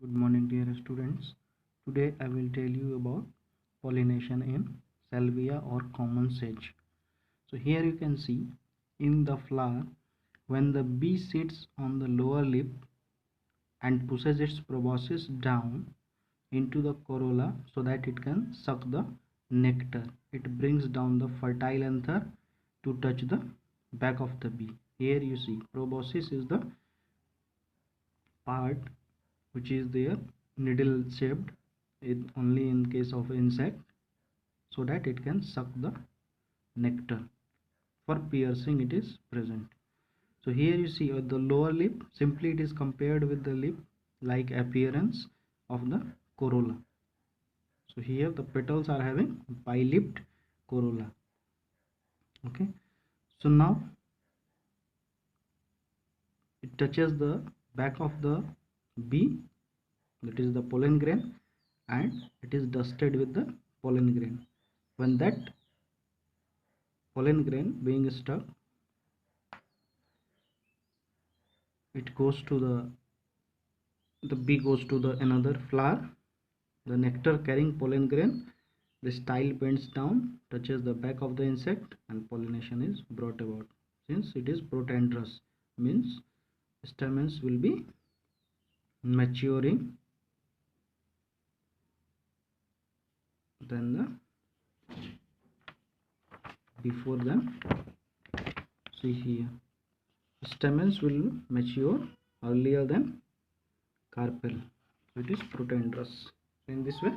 Good morning, dear students. Today I will tell you about pollination in salvia or common sage. So here you can see in the flower when the bee sits on the lower lip and pushes its proboscis down into the corolla so that it can suck the nectar. It brings down the fertile anther to touch the back of the bee. Here you see proboscis is the part which is there needle shaped it only in case of insect so that it can suck the nectar. For piercing it is present. So here you see the lower lip, simply it is compared with the lip like appearance of the corolla. So here the petals are having bilipped corolla. Okay, so now it touches the back of the bee, that is the pollen grain, and it is dusted with the pollen grain. When that pollen grain being stuck, it goes to the bee goes to the another flower, the nectar carrying pollen grain, the style bends down, touches the back of the insect, and pollination is brought about. Since it is protandrous, means stamens will be maturing, then the before them, see here, stamens will mature earlier than carpel, so it is protandrous. In this way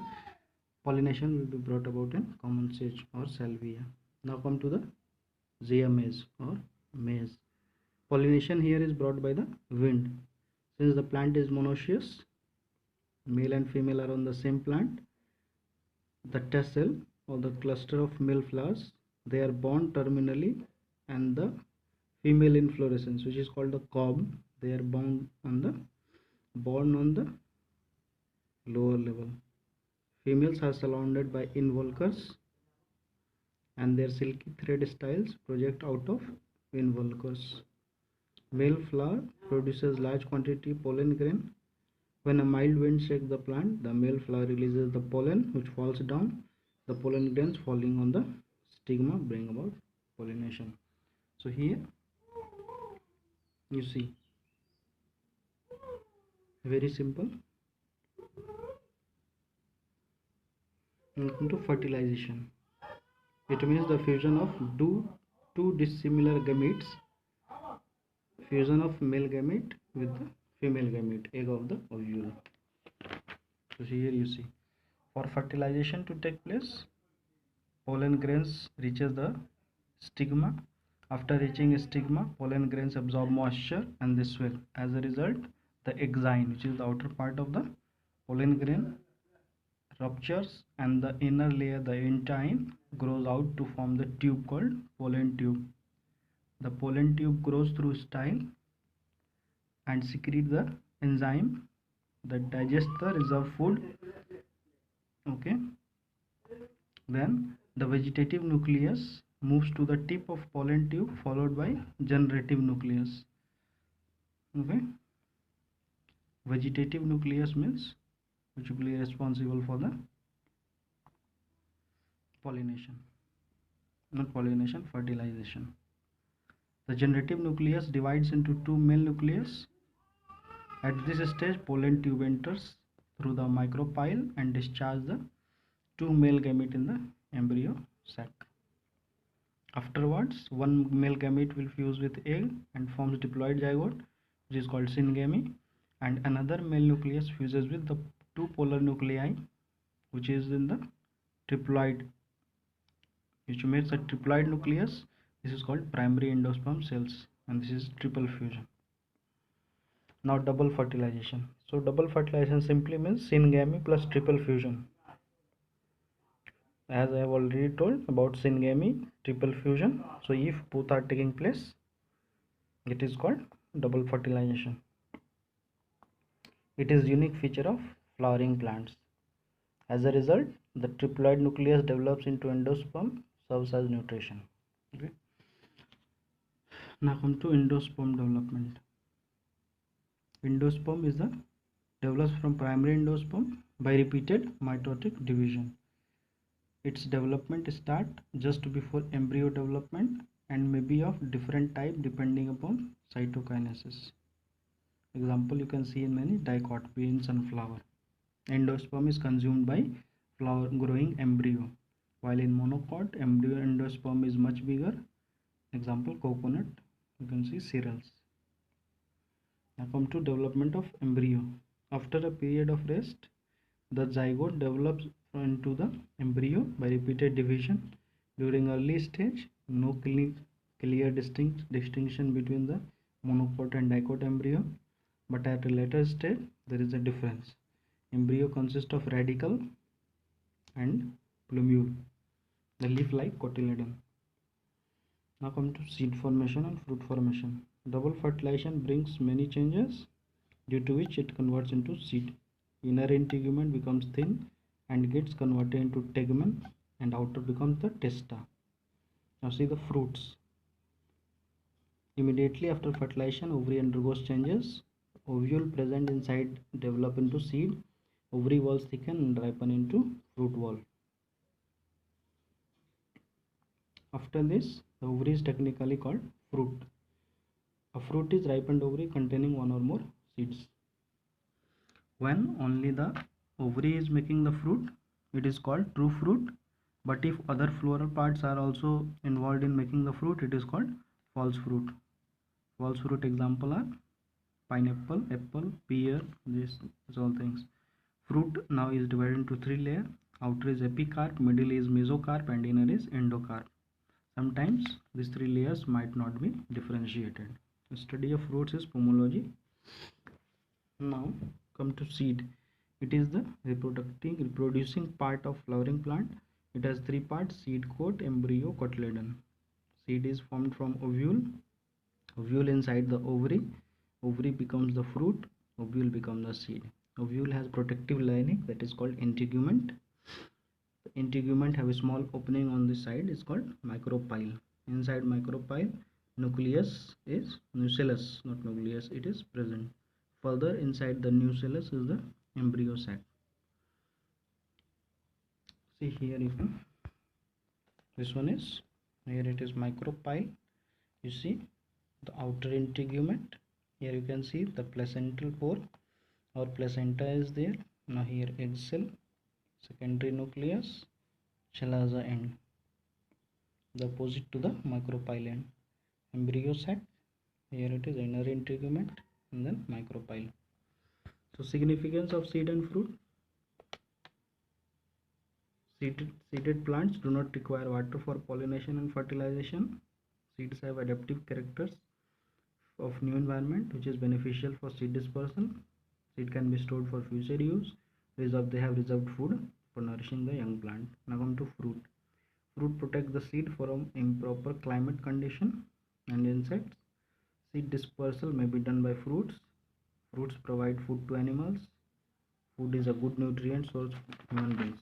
pollination will be brought about in common sage or salvia. Now come to the zea mays or maize. Pollination here is brought by the wind. Since the plant is monoecious, male and female are on the same plant, the tassel or the cluster of male flowers, they are borne terminally, and the female inflorescence, which is called the cob, they are born on the lower level. Females are surrounded by involucres and their silky thread styles project out of involucres. Male flower produces large quantity pollen grain. When a mild wind shakes the plant, the male flower releases the pollen which falls down. The pollen grains falling on the stigma bring about pollination. So here you see, very simple. Into fertilization, it means the fusion of two dissimilar gametes, fusion of male gamete with the female gamete, egg of the ovule. So here you see, for fertilization to take place, pollen grains reaches the stigma. After reaching a stigma, pollen grains absorb moisture and they swell. As a result, the exine, which is the outer part of the pollen grain, ruptures and the inner layer, the intine, grows out to form the tube called pollen tube. The pollen tube grows through style and secrete the enzyme that digests the reserved food. Okay, then the vegetative nucleus moves to the tip of pollen tube followed by generative nucleus. Okay, vegetative nucleus means which will be responsible for the pollination, not pollination, fertilization. The generative nucleus divides into two male nucleus. At this stage, pollen tube enters through the micropyle and discharges the two male gamete in the embryo sac. Afterwards, one male gamete will fuse with egg and forms diploid zygote, which is called syngamy, and another male nucleus fuses with the two polar nuclei, which is in the triploid, which makes a triploid nucleus. This is called primary endosperm cells, and this is triple fusion. Now double fertilization. So double fertilization simply means syngamy plus triple fusion. As I have already told about syngamy, triple fusion. So if both are taking place, it is called double fertilization. It is unique feature of flowering plants. As a result, the triploid nucleus develops into endosperm, serves as nutrition. Okay. Now come to endosperm development. Endosperm is the develops from primary endosperm by repeated mitotic division. Its development start just before embryo development and may be of different type depending upon cytokinesis. Example you can see in many dicot, bean, sunflower. Endosperm is consumed by flower growing embryo, while in monocot embryo endosperm is much bigger. Example coconut, you can see cereals. Now come to development of embryo. After a period of rest, the zygote develops into the embryo by repeated division. During early stage, no clear distinction between the monocot and dicot embryo, but at a later stage there is a difference. Embryo consists of radicle and plumule, the leaf-like cotyledon. Now come to seed formation and fruit formation. Double fertilization brings many changes, due to which it converts into seed. Inner integument becomes thin and gets converted into tegumen, and outer becomes the testa. Now see the fruits. Immediately after fertilization, ovary undergoes changes. Ovule present inside develop into seed. Ovary walls thicken and ripen into fruit wall. After this, the ovary is technically called fruit. A fruit is ripened ovary containing one or more seeds. When only the ovary is making the fruit, it is called true fruit. But if other floral parts are also involved in making the fruit, it is called false fruit. False fruit example are pineapple, apple, pear, these all things. Fruit now is divided into three layers. Outer is epicarp, middle is mesocarp, and inner is endocarp. Sometimes these three layers might not be differentiated. The study of fruits is pomology. Now come to seed. It is the reproducing part of flowering plant. It has three parts: seed coat, embryo, cotyledon. Seed is formed from ovule. Ovule inside the ovary. Ovary becomes the fruit. Ovule becomes the seed. Ovule has protective lining that is called integument. The integument have a small opening on the side, is called micropyle. Inside micropyle, nucleus is nucellus, not nucleus, it is present. Further inside the nucellus is the embryo sac. See here, you can, this one is, here it is micropyle. You see the outer integument. Here you can see the placental pore or placenta is there. Now here egg cell, secondary nucleus, chalaza end. The opposite to the micropyle end. Embryo sac, here it is inner integument, and then micropyle. So significance of seed and fruit. Seeded plants do not require water for pollination and fertilization. Seeds have adaptive characters of new environment, which is beneficial for seed dispersal. Seed can be stored for future use. They have reserved food for nourishing the young plant. Now come to fruit. Fruit protects the seed from improper climate condition and insects. Seed dispersal may be done by fruits. Fruits provide food to animals. Food is a good nutrient source for human beings.